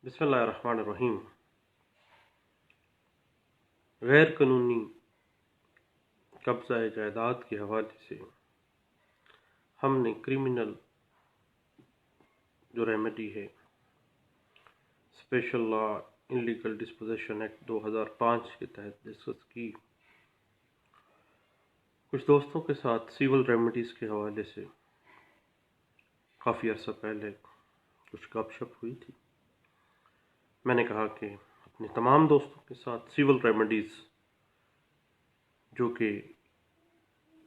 बिस्मिल्लाहिर्रहमानिर्रहीम। गैर कानूनी कब्ज़ा जायदाद के हवाले से हमने क्रिमिनल जो रेमेडी है special law illegal disposition act 2005 के तहत डिस्कस की। कुछ दोस्तों के साथ सिविल रेमेडीज़ के हवाले से काफ़ी अर्सा पहले कुछ गपशप हुई थी। मैंने कहा कि अपने तमाम दोस्तों के साथ सिविल रेमेडीज़ जो कि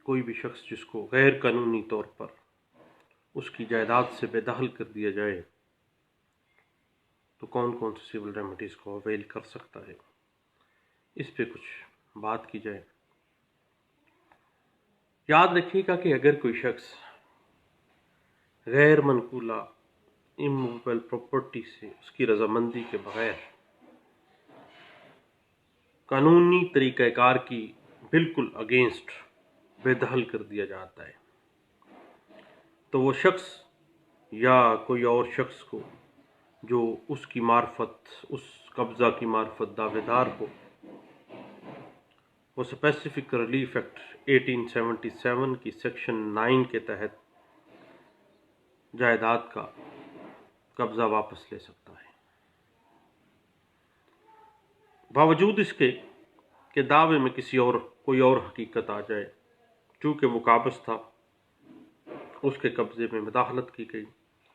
कोई भी शख्स जिसको गैर कानूनी तौर पर उसकी जायदाद से बेदखल कर दिया जाए तो कौन कौन सी सिविल रेमेडीज़ को अवेल कर सकता है, इस पे कुछ बात की जाए। याद रखिएगा कि अगर कोई शख्स गैर मनकूला इमूवेबल प्रॉपर्टी से उसकी रजामंदी के बगैर कानूनी तरीक़ाकार की बिल्कुल अगेंस्ट बेदखल कर दिया जाता है तो वो शख्स या कोई और शख्स को जो उसकी मार्फत उस कब्ज़ा की मार्फत दावेदार हो वो स्पेसिफिक रिलीफ एक्ट 1877 की सेक्शन 9 के तहत जायदाद का कब्ज़ा वापस ले सकता है, बावजूद इसके कि दावे में कोई और हकीकत आ जाए। चूँकि वो काबिज़ था, उसके कब्ज़े में मुदाखलत की गई,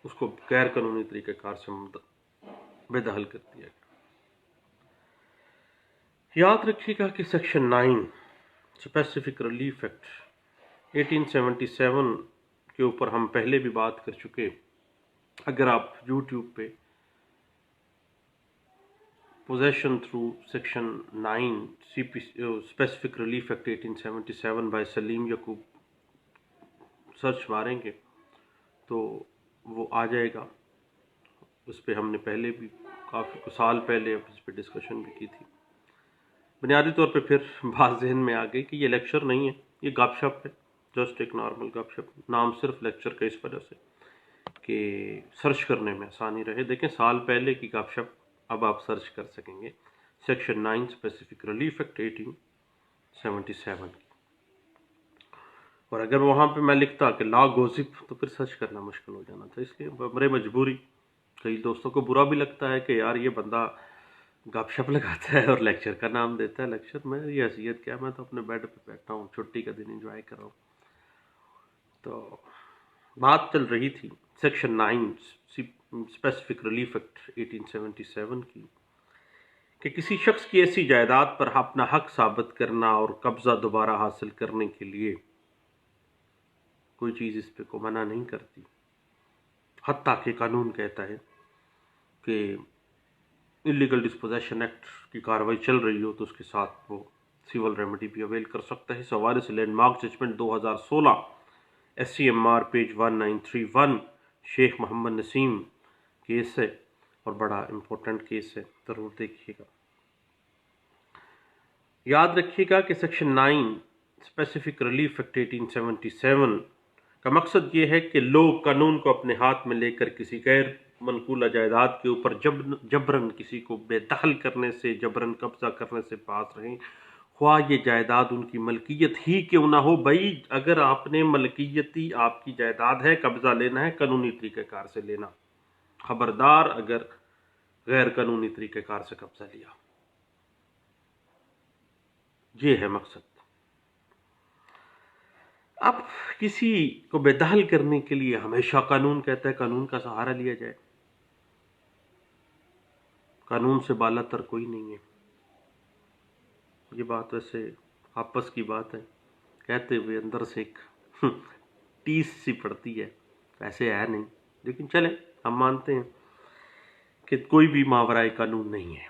उसको गैर कानूनी तरीक़ेकार से बेदखल कर दिया गया। याद रखिएगा कि सेक्शन 9 स्पेसिफिक रिलीफ एक्ट 1877 के ऊपर हम पहले भी बात कर चुके। अगर आप यूट्यूब पे possession through section 9 specific relief act 1877 by Saleem Yakub search मारेंगे तो वो आ जाएगा। उस पर हमने पहले भी काफ़ी साल पहले इस पर डिस्कशन भी की थी। बुनियादी तौर पे फिर बात जहन में आ गई कि ये लेक्चर नहीं है, ये गपशप है, जस्ट एक नॉर्मल गपशप। नाम सिर्फ लेक्चर का इस वजह से कि सर्च करने में आसानी रहे। देखें, साल पहले की गपशप अब आप सर्च कर सकेंगे, सेक्शन 9 स्पेसिफिक रिलीफ एक्ट 1877 की। और अगर वहाँ पे मैं लिखता कि लॉ गोसिप तो फिर सर्च करना मुश्किल हो जाना था। इसलिए बड़े मजबूरी, कई दोस्तों को बुरा भी लगता है कि यार ये बंदा गपशप लगाता है और लेक्चर का नाम देता है लेक्चर। में ये हैसियत क्या, मैं तो अपने बेड पे बैठा हूँ, छुट्टी का दिन एंजॉय कर रहा हूँ। तो बात चल रही थी सेक्शन 9 स्पेसिफिक रिलीफ एक्ट 1877 की कि किसी शख्स की ऐसी जायदाद पर अपना हक साबित करना और कब्जा दोबारा हासिल करने के लिए कोई चीज़ इस पे को मना नहीं करती। हत्ता कि कानून कहता है कि इलीगल डिस्पोजेशन एक्ट की कार्रवाई चल रही हो तो उसके साथ वो सिविल रेमेडी भी अवेल कर सकता है। इस हवाले से landmark judgment 2016 SCMR page 1931 Sheikh Mohammad Naseem case है और बड़ा इम्पोर्टेंट केस है, ज़रूर देखिएगा। याद रखिएगा कि सेक्शन 9 स्पेसिफिक रिलीफ एक्ट 1877 का मकसद ये है कि लोग कानून को अपने हाथ में लेकर किसी गैर मनकूला जायदाद के ऊपर जबरन किसी को बेदखल करने से, जबरन कब्जा करने से बाज रहें, ख्वाह ये जायदाद उनकी मलकियत ही क्यों ना हो। भाई, अगर आपने मलकियती आपकी जायदाद है, कब्जा लेना है, कानूनी तरीक़ेकार से लेना। खबरदार अगर गैर कानूनी तरीक़ेकार से कब्जा लिया, ये है मकसद। अब किसी को बेदखल करने के लिए हमेशा कानून कहता है कानून का सहारा लिया जाए। कानून से बालातर कोई नहीं है। ये बात वैसे आपस की बात है, कहते हुए अंदर से एक टीस सी पड़ती है, वैसे है नहीं, लेकिन चले हम मानते हैं कि कोई भी मावराए कानून नहीं है,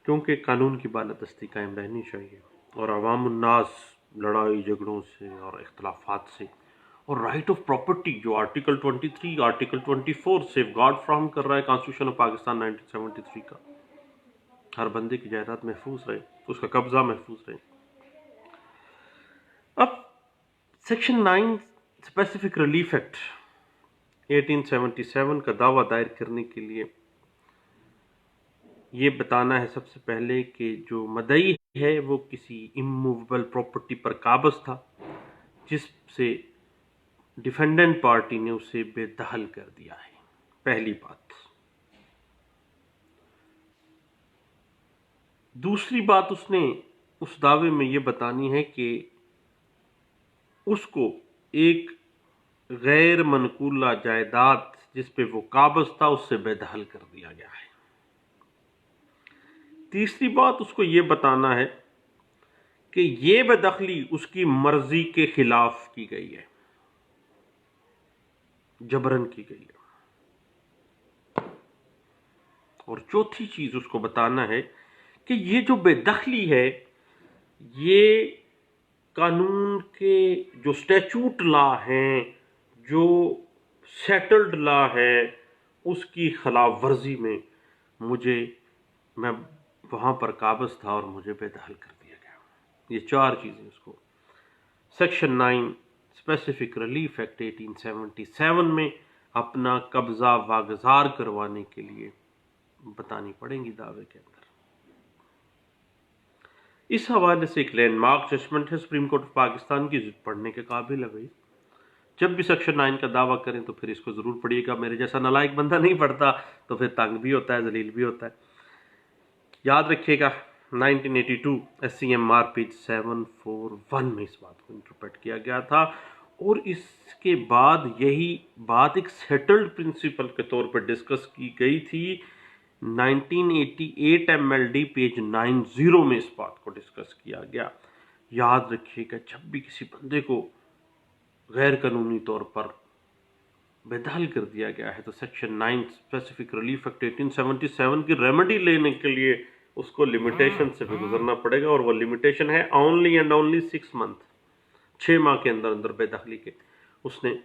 क्योंकि कानून की बालादस्ती कायम रहनी चाहिए और अवामुन्नास लड़ाई झगड़ों से और इख्तलाफात से और राइट ऑफ प्रॉपर्टी जो आर्टिकल 23 आर्टिकल 24 सेफगार्ड फ्राहम कर रहा है कॉन्स्टिट्यूशन ऑफ पाकिस्तान 1973 का, हर बंदे की जायदाद महफूज रहे, उसका कब्जा महफूज रहे। अब सेक्शन 9 स्पेसिफिक रिलीफ एक्ट 1877 का दावा दायर करने के लिए ये बताना है सबसे पहले कि जो मदई है वो किसी इमूवेबल प्रॉपर्टी पर काबज था, जिससे डिफेंडेंट पार्टी ने उसे बेदखल कर दिया है। पहली बात। दूसरी बात, उसने उस दावे में ये बतानी है कि उसको एक गैर मनकूला जायदाद जिस पे वो काबज था उससे बेदखल कर दिया गया है। तीसरी बात, उसको ये बताना है कि ये बेदखली उसकी मर्जी के खिलाफ की गई है, जबरन की गई है। और चौथी चीज उसको बताना है कि ये जो बेदखली है ये कानून के जो स्टैचूट लॉ हैं, जो सेटल्ड लॉ है, उसकी खिलाफ वर्जी में मैं वहां पर काबज था और मुझे बेदखल कर दिया गया। ये चार चीजें उसको सेक्शन 9 स्पेसिफिक रिलीफ एक्ट 1877 में अपना कब्जा वागजार करवाने के लिए बतानी पड़ेंगी दावे के अंदर। इस हवाले से एक लैंडमार्क जजमेंट है सुप्रीम कोर्ट ऑफ पाकिस्तान की, पढ़ने के काबिल है भाई। जब भी सेक्शन 9 का दावा करें तो फिर इसको जरूर पढ़िएगा। मेरे जैसा नालायक बंदा नहीं पढ़ता तो फिर तंग भी होता है, जलील भी होता है। याद रखिएगा 1982 SCMR पेज 741 में इस बात को इंटरप्रेट किया गया था, और इसके बाद यही बात एक सेटल्ड प्रिंसिपल के तौर पर डिस्कस की गई थी 1988 MLD पेज 90 में इस बात को डिस्कस किया गया। याद रखिएगा, जब भी किसी बंदे को गैर कानूनी तौर पर बेदखल कर दिया गया है तो सेक्शन 9 स्पेसिफिक रिलीफ एक्ट 1877 की रेमेडी लेने के लिए उसको लिमिटेशन से भी गुजरना पड़ेगा, और वो लिमिटेशन है ओनली एंड ओनली 6 मंथ, 6 माह के अंदर अंदर बेदखली के उसने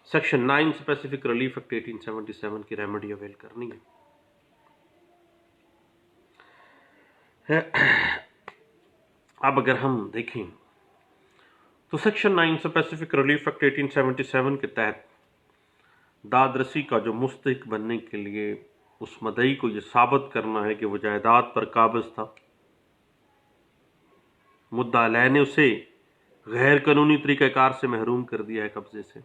सेक्शन 9 स्पेसिफिक रिलीफ एक्ट 1877 की रेमेडी अवेल करनी है। अब अगर हम देखें तो सेक्शन 9 स्पेसिफिक रिलीफ एक्ट 1877 के तहत दादरसी का जो मुस्तहिक बनने के लिए उस मदई को यह साबित करना है कि वो जायदाद पर काबज था, मुद्दा अलैह ने उसे गैर कानूनी तरीक़ाकार से महरूम कर दिया है कब्जे से,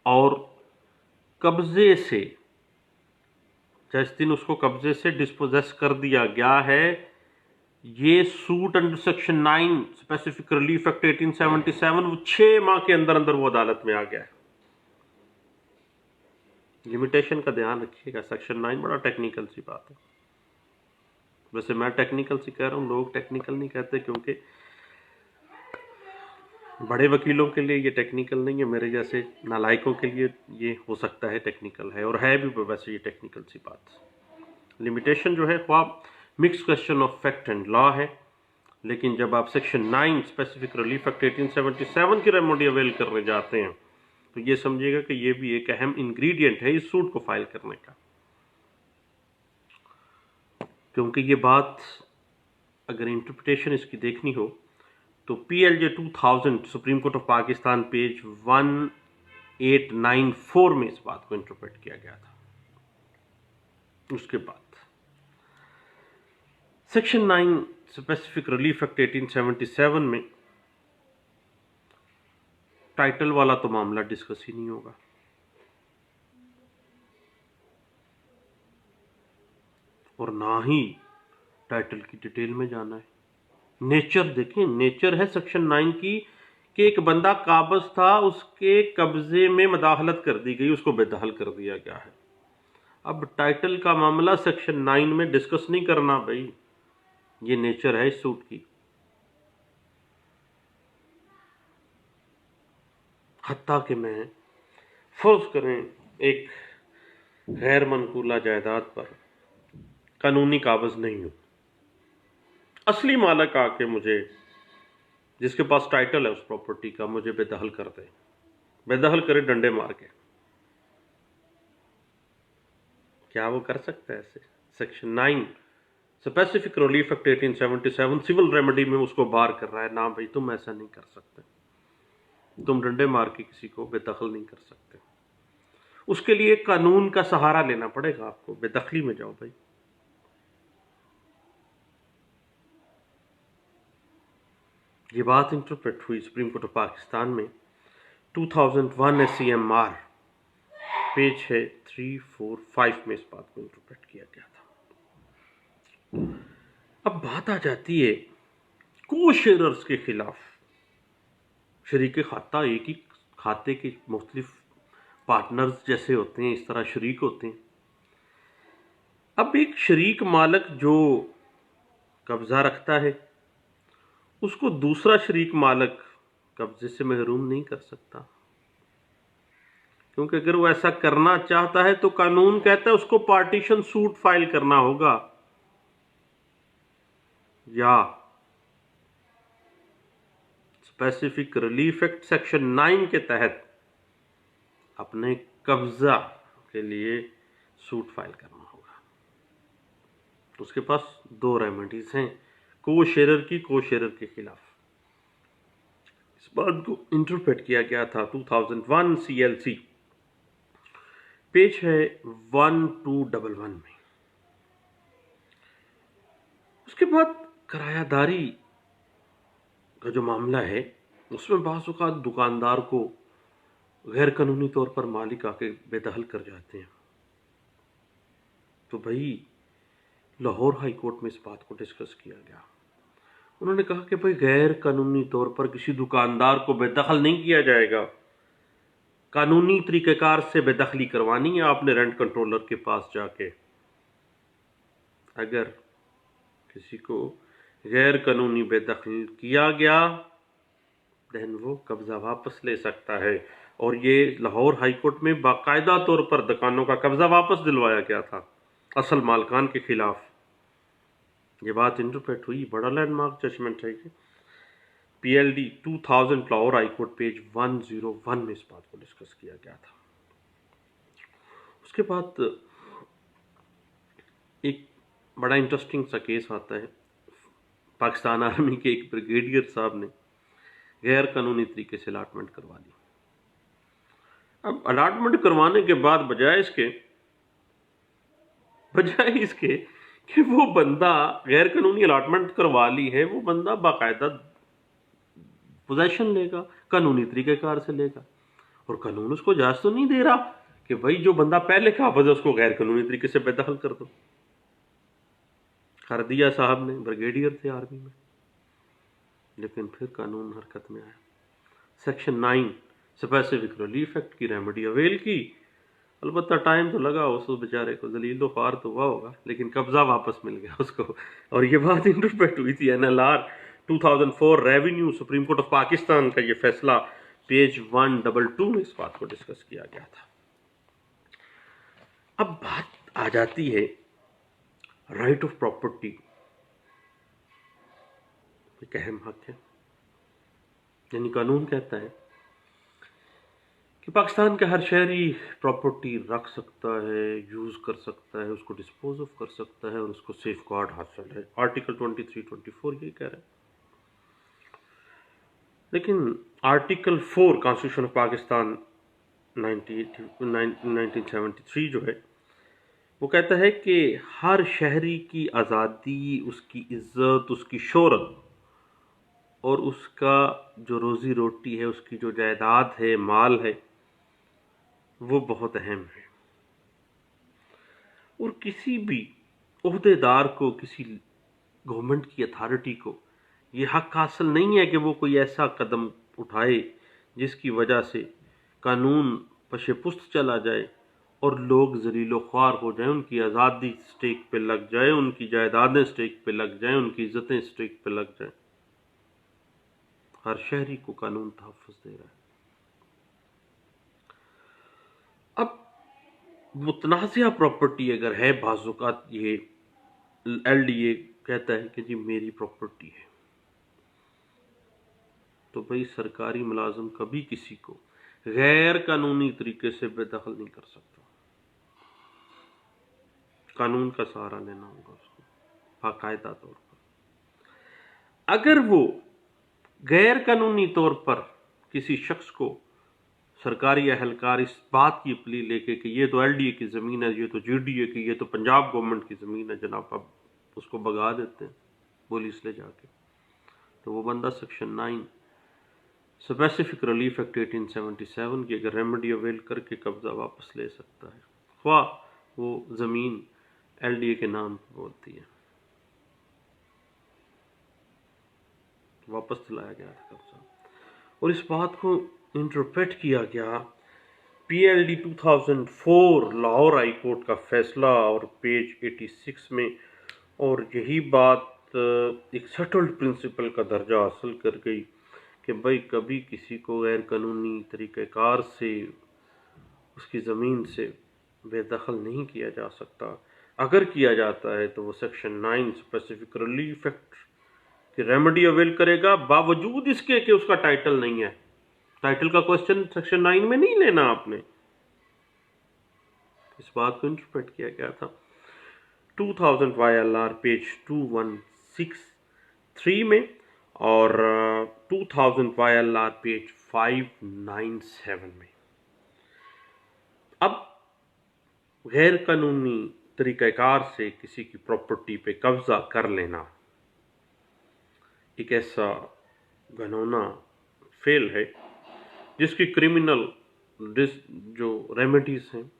और कब्जे से जिस दिन उसको कब्जे से डिस्पोजेस कर दिया गया है, ये suit under section 9 specific relief act 1877 वो 6 माह के अंदर अंदर वो अदालत में आ गया है। लिमिटेशन का ध्यान रखिएगा। सेक्शन 9 बड़ा टेक्निकल सी बात है। वैसे मैं टेक्निकल सी कह रहा हूँ, लोग टेक्निकल नहीं कहते, क्योंकि बड़े वकीलों के लिए ये टेक्निकल नहीं है, मेरे जैसे नालायकों के लिए ये हो सकता है टेक्निकल है, और है भी वैसे ये टेक्निकल सी बात। लिमिटेशन जो है ख्वाब mix question of fact and law है, लेकिन जब आप सेक्शन 9 स्पेसिफिक रिलीफ एक्ट 1877 की रेमेडी अवेल करने जाते हैं तो ये समझिएगा कि ये भी एक अहम इंग्रेडिएंट है इस सूट को फाइल करने का। क्योंकि ये बात अगर इंटरप्रिटेशन इसकी देखनी हो तो PLJ 2000 supreme court of Pakistan page 1894 में इस बात को इंटरप्रेट किया गया था। उसके बाद सेक्शन 9 स्पेसिफिक रिलीफ एक्ट 1877 में टाइटल वाला तो मामला डिस्कस ही नहीं होगा, और ना ही टाइटल की डिटेल में जाना है। नेचर देखें, नेचर है सेक्शन 9 की कि एक बंदा काबज था, उसके कब्जे में मदाखलत कर दी गई, उसको बेदखल कर दिया गया है। अब टाइटल का मामला सेक्शन 9 में डिस्कस नहीं करना भाई, ये नेचर है इस सूट की। हत्ता कि मैं फर्ज करें एक गैर मनकूला जायदाद पर कानूनी काबज नहीं हूं, असली मालिक आके मुझे, जिसके पास टाइटल है उस प्रॉपर्टी का, मुझे बेदखल कर दे, बेदखल करे डंडे मार के, क्या वो कर सकता है ऐसे? Section 9 specific relief act 1877 civil remedy में उसको बार कर रहा है, ना भाई तुम ऐसा नहीं कर सकते। तुम डंडे मार के किसी को बेदखल नहीं कर सकते। उसके लिए कानून का सहारा लेना पड़ेगा आपको, बेदखली में जाओ भाई। ये बात इंटरप्रेट हुई सुप्रीम कोर्ट ऑफ पाकिस्तान में 2001 SCMR पेज है 345 में इस बात को इंटरप्रेट किया गया था। अब बात आ जाती है को शेयरर्स के खिलाफ। शरीक खाता एक ही खाते के मुख्तलिफ पार्टनर्स जैसे होते हैं, इस तरह शरीक होते हैं। अब एक शरीक मालक जो कब्जा रखता है उसको दूसरा शरीक मालक कब्जे से महरूम नहीं कर सकता, क्योंकि अगर वो ऐसा करना चाहता है तो कानून कहता है उसको पार्टीशन सूट फाइल करना होगा या स्पेसिफिक रिलीफ एक्ट सेक्शन 9 के तहत अपने कब्जा के लिए सूट फाइल करना होगा। तो उसके पास दो रेमेडीज हैं को शेयरर के खिलाफ। इस बात को इंटरप्रेट किया गया था 2001 CLC पेज है 1211 में। उसके बाद किरायादारी का जो मामला है उसमें बाज़ औक़ात दुकानदार को गैर कानूनी तौर पर मालिक आके बेदखल कर जाते हैं। तो भाई लाहौर हाई कोर्ट में इस बात को डिस्कस किया गया। उन्होंने कहा कि भाई गैर कानूनी तौर पर किसी दुकानदार को बेदखल नहीं किया जाएगा, कानूनी तरीक़ेकार से बेदखली करवानी है आपने रेंट कंट्रोलर के पास जाके। अगर किसी को गैर कानूनी बेदखल किया गया देन वो कब्जा वापस ले सकता है। और ये लाहौर हाई कोर्ट में बाकायदा तौर पर दुकानों का कब्जा वापस दिलवाया गया था असल मालकान के खिलाफ। ये बात इंटरप्रेट हुई, बड़ा लैंडमार्क जजमेंट है ये। PLD 2000 Lahore high court page 101 में इस बात को डिस्कस किया गया था। उसके बाद एक बड़ा इंटरेस्टिंग सा केस आता है। पाकिस्तान आर्मी के एक ब्रिगेडियर साहब ने गैर कानूनी तरीके से अलाटमेंट करवा ली। अब अलाटमेंट करवाने के बाद बजाय इसके कि वो बंदा गैर कानूनी अलाटमेंट करवा ली है, वो बंदा बाकायदा पोजेशन लेगा, कानूनी तरीक़ेकार से लेगा। और कानून उसको इजाज़त तो नहीं दे रहा कि भाई जो बंदा पहले काबिज है उसको गैर कानूनी तरीके से बेदखल कर दो। कर दिया साहब ने, ब्रिगेडियर थे आर्मी में, लेकिन फिर कानून हरकत में आया। सेक्शन 9 स्पेसिफिक रिलीफ एक्ट की रेमेडी अवेल की। अलबत्ता टाइम तो लगा उस बेचारे को, जलील ख्वार तो हुआ होगा, लेकिन कब्जा वापस मिल गया उसको। और ये बात इंटरप्रेट हुई थी NLR 2004 revenue supreme court of Pakistan का ये फैसला पेज 122 में इस बात को डिस्कस किया गया था। अब बात आ जाती है राइट ऑफ प्रॉपर्टी। एक अहम हक है, यानी कानून कहता है कि पाकिस्तान का हर शहरी प्रॉपर्टी रख सकता है, यूज़ कर सकता है, उसको डिस्पोज ऑफ कर सकता है और उसको सेफ गार्ड हासिल है। आर्टिकल 23-24 ये कह रहा है। लेकिन आर्टिकल 4 कॉन्स्टिट्यूशन ऑफ पाकिस्तान 1973 जो है वो कहता है कि हर शहरी की आज़ादी, उसकी इज़्ज़त, उसकी शोहरत और उसका जो रोज़ी रोटी है, उसकी जो जायदाद है, माल है, वो बहुत अहम है। और किसी भी ओहदेदार को, किसी गवर्नमेंट की अथॉरिटी को ये हक हासिल नहीं है कि वो कोई ऐसा कदम उठाए जिसकी वजह से कानून पशे-पुस्त चला जाए और लोग ज़लीलो ख्वार हो जाएं, उनकी आज़ादी स्टेक पे लग जाए, उनकी जायदादें स्टेक पे लग जाएं, उनकी इज़्ज़तें स्टेक पे लग जाएं। हर शहरी को कानून तहफ़्फ़ुज़ दे रहा है। अब मुतनाज़िया प्रॉपर्टी अगर है, बाज़ औक़ात ये LDA कहता है कि जी मेरी प्रॉपर्टी है, तो भाई सरकारी मुलाजिम कभी किसी को गैर कानूनी तरीके से बेदखल नहीं कर सकता। कानून का सहारा लेना होगा उसको बाकायदा तौर पर। अगर वो गैर कानूनी तौर पर किसी शख्स को सरकारी एहलकार इस बात की अपील लेके कि ये तो LDA की ज़मीन है, ये तो GDA की, ये तो पंजाब गवर्नमेंट की ज़मीन है जनाब, अब उसको भगा देते हैं पुलिस ले जाके, तो वो बंदा सेक्शन 9 स्पेसिफिक रिलीफ एक्ट 1877 की अगर रेमेडी अवेल करके कब्जा वापस ले सकता है, ख्वाह वो ज़मीन LDA के नाम पर होती है। वापस दिलाया गया था कब्जा, और इस बात को इंटरप्रेट किया गया PLD 2004 लाहौर हाई कोर्ट का फैसला और पेज 86 में, और यही बात एक सेटल्ड प्रिंसिपल का दर्जा हासिल कर गई कि भाई कभी किसी को गैर कानूनी तरीक़ेकार से उसकी ज़मीन से बेदखल नहीं किया जा सकता। अगर किया जाता है तो वो सेक्शन 9 स्पेसिफिक रिलीफ एक्ट की रेमेडी अवेल करेगा, बावजूद इसके कि उसका टाइटल नहीं है। टाइटल का क्वेश्चन सेक्शन 9 में नहीं लेना आपने। इस बात को इंटरप्रेट किया गया था 2000 YLR पेज 2163 में और 2000 YLR पेज 597 में। अब गैर कानूनी तरीक़ाकार से किसी की प्रॉपर्टी पे कब्जा कर लेना एक ऐसा घिनौना फेल है जिसकी क्रिमिनल जो रेमेडीज़ हैं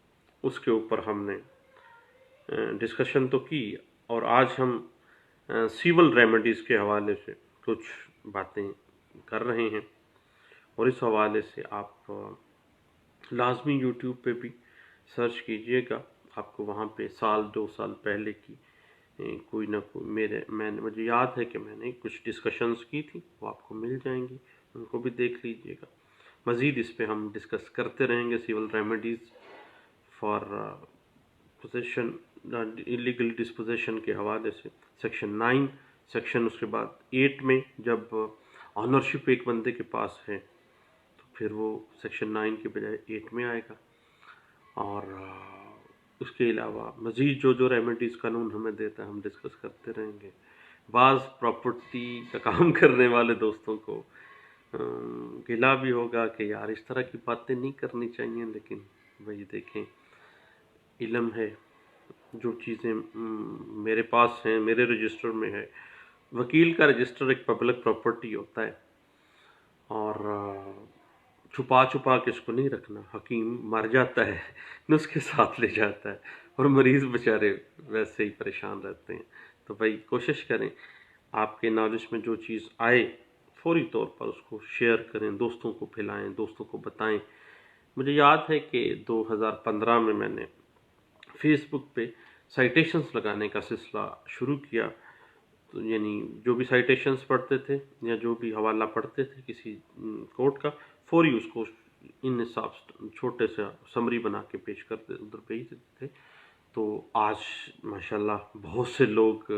उसके ऊपर हमने डिस्कशन तो की, और आज हम सिविल रेमेडीज़ के हवाले से कुछ बातें कर रहे हैं। और इस हवाले से आप लाजमी YouTube पे भी सर्च कीजिएगा, आपको वहाँ पे साल 2 साल पहले की कोई ना कोई मुझे याद है कि मैंने कुछ डिस्कशंस की थी, वो आपको मिल जाएंगी, उनको भी देख लीजिएगा। मज़ीद इस पे हम डिस्कस करते रहेंगे civil remedies for possession illegal dispossession के हवाले से सेक्शन 9 सेक्शन, उसके बाद 8 में जब ऑनरशिप एक बंदे के पास है तो फिर वो सेक्शन 9 के बजाय 8 में आएगा। और उसके अलावा मज़ीद जो रेमेडीज़ कानून हमें देता है हम डिस्कस करते रहेंगे। बाज़ प्रॉपर्टी का काम करने वाले दोस्तों को गिला भी होगा कि यार इस तरह की बातें नहीं करनी चाहिए, लेकिन वही देखें इल्म है, जो चीज़ें मेरे पास हैं, मेरे रजिस्टर में है। वकील का रजिस्टर एक पब्लिक प्रॉपर्टी होता है और छुपा छुपा के इसको नहीं रखना। हकीम मर जाता है नुस्खे साथ ले जाता है और मरीज़ बेचारे वैसे ही परेशान रहते हैं। तो भाई कोशिश करें आपके नॉलेज में जो चीज़ आए फौरी तौर पर उसको शेयर करें, दोस्तों को फैलाएं, दोस्तों को बताएं। मुझे याद है कि 2015 में मैंने फेसबुक पे साइटेशंस लगाने का सिलसिला शुरू किया, तो यानी जो भी साइटेशंस पढ़ते थे या जो भी हवाला पढ़ते थे किसी कोर्ट का, फौरी उसको इन हिसाब छोटे से समरी बना के पेश करते उधर भेज देते थे। तो आज माशाल्लाह बहुत से लोग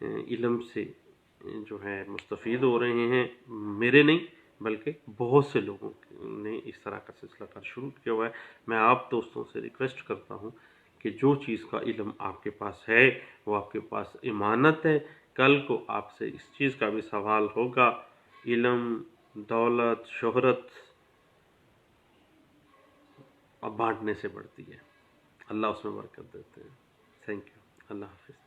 इल्म से जो है मुस्तफ़ीद हो रहे हैं। मेरे नहीं बल्कि बहुत से लोगों ने इस तरह का सिलसिला कर शुरू किया हुआ है। मैं आप दोस्तों से रिक्वेस्ट करता हूँ कि जो चीज़ का इल्म आपके पास है वो आपके पास इमानत है। कल को आपसे इस चीज़ का भी सवाल होगा। इल्म, दौलत, शोहरत अब बांटने से बढ़ती है। अल्लाह उसमें बरकत देते हैं। Thank you. अल्लाह हाफिज़।